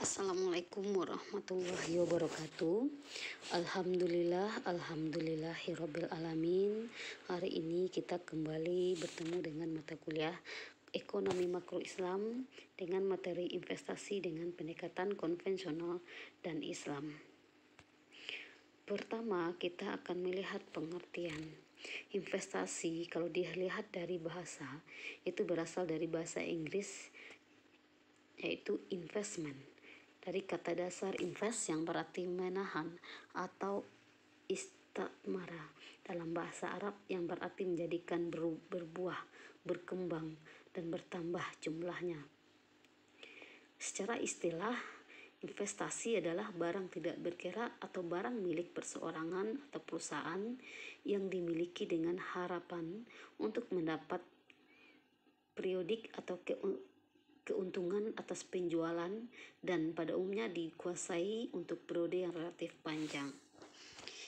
Assalamualaikum warahmatullahi wabarakatuh. Alhamdulillahirabbil alamin. Hari ini kita kembali bertemu dengan mata kuliah Ekonomi Makro Islam dengan materi investasi dengan pendekatan konvensional dan Islam. Pertama, kita akan melihat pengertian. Investasi kalau dilihat dari bahasa, itu berasal dari bahasa Inggris, yaitu investment. Dari kata dasar invest yang berarti menahan atau istamara dalam bahasa Arab yang berarti menjadikan berbuah, berkembang, dan bertambah jumlahnya. Secara istilah, investasi adalah barang tidak bergerak atau barang milik perseorangan atau perusahaan yang dimiliki dengan harapan untuk mendapat periodik atau keuntungan atas penjualan dan pada umumnya dikuasai untuk periode yang relatif panjang.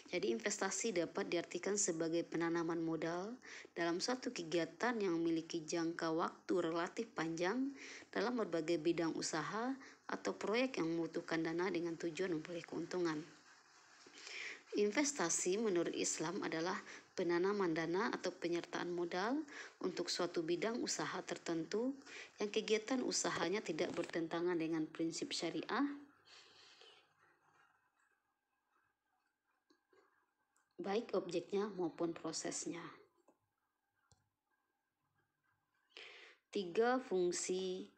Jadi investasi dapat diartikan sebagai penanaman modal dalam suatu kegiatan yang memiliki jangka waktu relatif panjang dalam berbagai bidang usaha atau proyek yang membutuhkan dana dengan tujuan memperoleh keuntungan. Investasi menurut Islam adalah penanaman dana atau penyertaan modal untuk suatu bidang usaha tertentu yang kegiatan usahanya tidak bertentangan dengan prinsip syariah, baik objeknya maupun prosesnya. 3 fungsi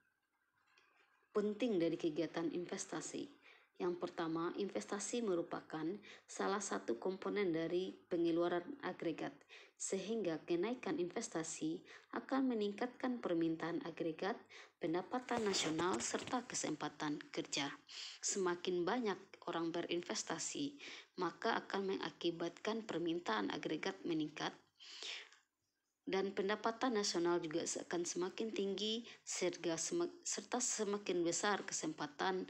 penting dari kegiatan investasi. Yang pertama, investasi merupakan salah satu komponen dari pengeluaran agregat, sehingga kenaikan investasi akan meningkatkan permintaan agregat, pendapatan nasional, serta kesempatan kerja. Semakin banyak orang berinvestasi, maka akan mengakibatkan permintaan agregat meningkat, dan pendapatan nasional juga akan semakin tinggi serta semakin besar kesempatan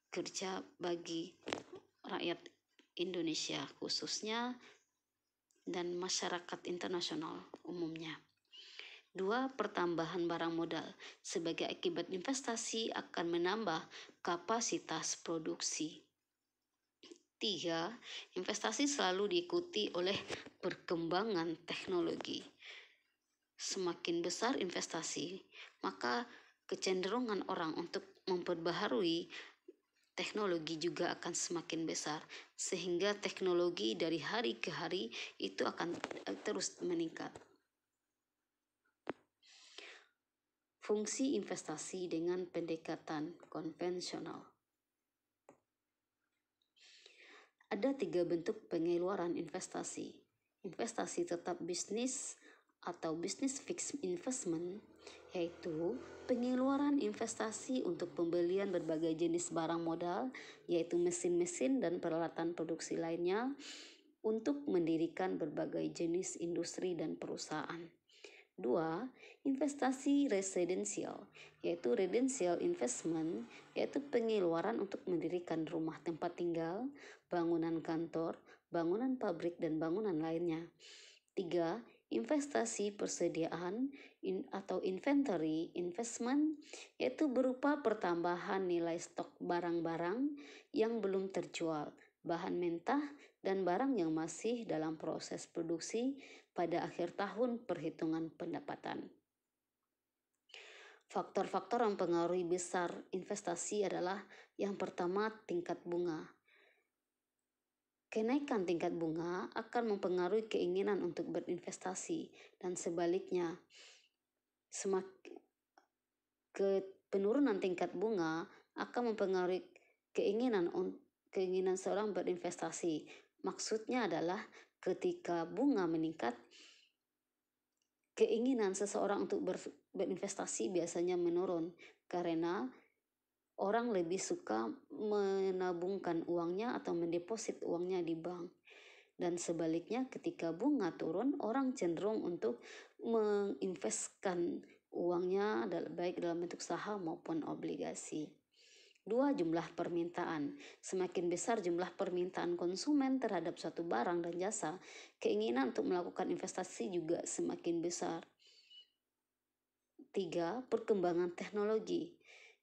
kerja bagi rakyat Indonesia khususnya dan masyarakat internasional umumnya. 2. Pertambahan barang modal. Sebagai akibat investasi akan menambah kapasitas produksi. 3. Investasi selalu diikuti oleh perkembangan teknologi. Semakin besar investasi, maka kecenderungan orang untuk memperbaharui teknologi juga akan semakin besar, sehingga teknologi dari hari ke hari itu akan terus meningkat. Fungsi investasi dengan pendekatan konvensional. Ada 3 bentuk pengeluaran investasi. Investasi tetap bisnis atau business fixed investment, yaitu pengeluaran investasi untuk pembelian berbagai jenis barang modal, yaitu mesin-mesin dan peralatan produksi lainnya, untuk mendirikan berbagai jenis industri dan perusahaan. 2. Investasi residensial, yaitu residential investment, yaitu pengeluaran untuk mendirikan rumah tempat tinggal, bangunan kantor, bangunan pabrik, dan bangunan lainnya. 3. Investasi persediaan atau inventory investment, yaitu berupa pertambahan nilai stok barang-barang yang belum terjual, bahan mentah, dan barang yang masih dalam proses produksi pada akhir tahun perhitungan pendapatan. Faktor-faktor yang mempengaruhi besar investasi adalah yang pertama, tingkat bunga. Kenaikan tingkat bunga akan mempengaruhi keinginan untuk berinvestasi dan sebaliknya. Penurunan tingkat bunga akan mempengaruhi keinginan seorang berinvestasi. Maksudnya adalah ketika bunga meningkat, keinginan seseorang untuk berinvestasi biasanya menurun karena orang lebih suka menabungkan uangnya atau mendeposit uangnya di bank. Dan sebaliknya ketika bunga turun, orang cenderung untuk menginvestkan uangnya baik dalam bentuk saham maupun obligasi. 2. Jumlah permintaan. Semakin besar jumlah permintaan konsumen terhadap suatu barang dan jasa, keinginan untuk melakukan investasi juga semakin besar. 3. Perkembangan teknologi.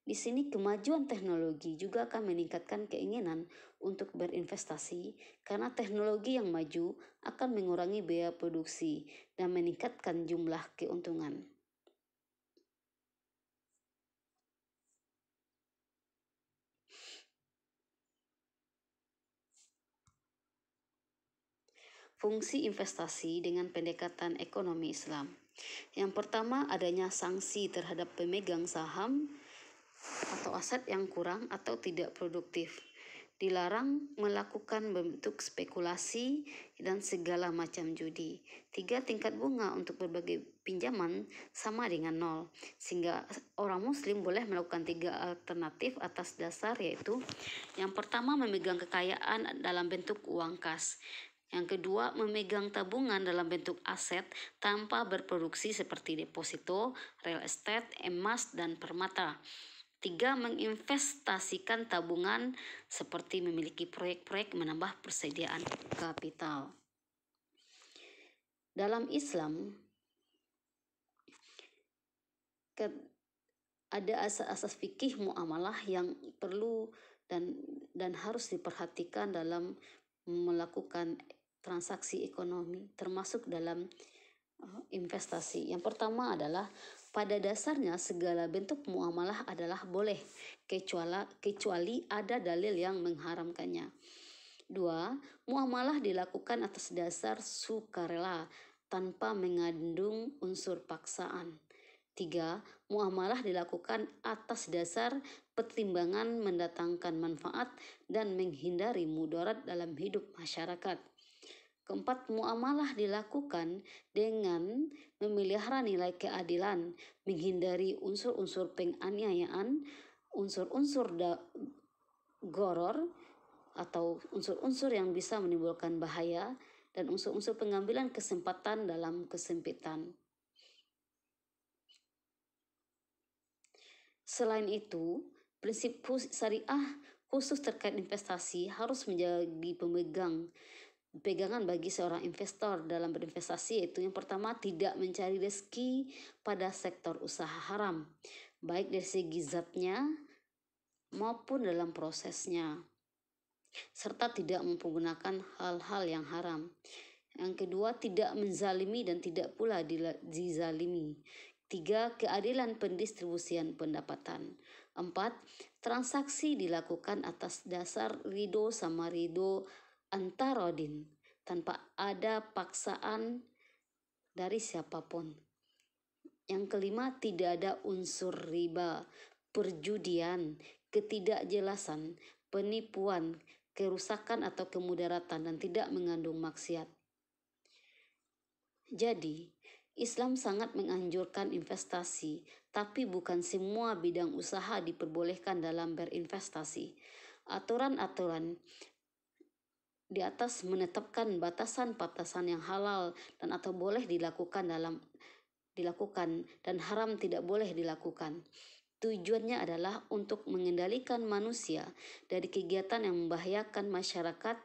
Di sini kemajuan teknologi juga akan meningkatkan keinginan untuk berinvestasi karena teknologi yang maju akan mengurangi biaya produksi dan meningkatkan jumlah keuntungan. Fungsi investasi dengan pendekatan ekonomi Islam. Yang pertama, adanya sanksi terhadap pemegang saham atau aset yang kurang atau tidak produktif. Dilarang melakukan bentuk spekulasi dan segala macam judi. 3. Tingkat bunga untuk berbagai pinjaman sama dengan 0. Sehingga orang muslim boleh melakukan 3 alternatif atas dasar, yaitu yang pertama, memegang kekayaan dalam bentuk uang kas. Yang kedua, memegang tabungan dalam bentuk aset tanpa berproduksi seperti deposito, real estate, emas, dan permata. 3. Menginvestasikan tabungan seperti memiliki proyek-proyek menambah persediaan kapital. Dalam Islam, ada asas-asas fikih muamalah yang perlu dan harus diperhatikan dalam melakukan transaksi ekonomi, termasuk dalam investasi. Yang pertama adalah pada dasarnya segala bentuk muamalah adalah boleh kecuali ada dalil yang mengharamkannya. 2. Muamalah dilakukan atas dasar sukarela tanpa mengandung unsur paksaan. 3. Muamalah dilakukan atas dasar pertimbangan mendatangkan manfaat dan menghindari mudarat dalam hidup masyarakat. 4. Muamalah dilakukan dengan memelihara nilai keadilan, menghindari unsur-unsur penganiayaan, unsur-unsur goror atau unsur-unsur yang bisa menimbulkan bahaya, dan unsur-unsur pengambilan kesempatan dalam kesempitan. Selain itu, prinsip syariah khusus terkait investasi harus menjadi pegangan bagi seorang investor dalam berinvestasi, yaitu yang pertama, tidak mencari rezeki pada sektor usaha haram, baik dari segi zatnya maupun dalam prosesnya, serta tidak mempergunakan hal-hal yang haram. Yang kedua, tidak menzalimi dan tidak pula dizalimi. 3. Keadilan pendistribusian pendapatan. 4. Transaksi dilakukan atas dasar ridho sama ridho antarodin, tanpa ada paksaan dari siapapun. Yang kelima, tidak ada unsur riba, perjudian, ketidakjelasan, penipuan, kerusakan atau kemudaratan, dan tidak mengandung maksiat. Jadi, Islam sangat menganjurkan investasi, tapi bukan semua bidang usaha diperbolehkan dalam berinvestasi. Aturan-aturan di atas menetapkan batasan-batasan yang halal dan atau boleh dilakukan dan haram tidak boleh dilakukan. Tujuannya adalah untuk mengendalikan manusia dari kegiatan yang membahayakan masyarakat.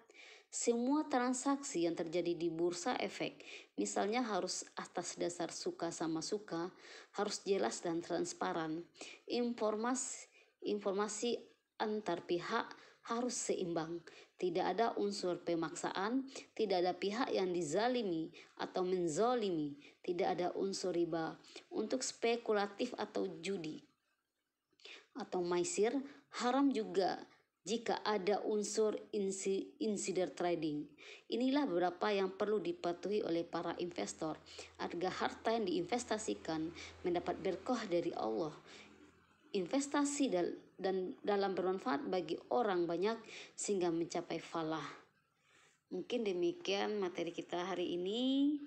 Semua transaksi yang terjadi di bursa efek, misalnya, harus atas dasar suka sama suka, harus jelas dan transparan. Informasi antar pihak harus seimbang. Tidak ada unsur pemaksaan, tidak ada pihak yang dizalimi atau menzolimi, tidak ada unsur riba untuk spekulatif atau judi atau maisir. Haram juga jika ada unsur insider trading. Inilah beberapa yang perlu dipatuhi oleh para investor agar harta yang diinvestasikan mendapat berkah dari Allah. Investasi dan dalam bermanfaat bagi orang banyak sehingga mencapai falah. Mungkin demikian materi kita hari ini.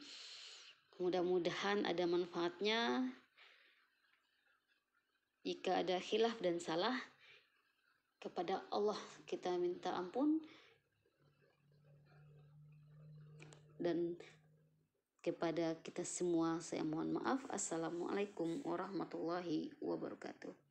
Mudah-mudahan ada manfaatnya. Jika ada khilaf dan salah, kepada Allah kita minta ampun, dan kepada kita semua saya mohon maaf. Assalamualaikum warahmatullahi wabarakatuh.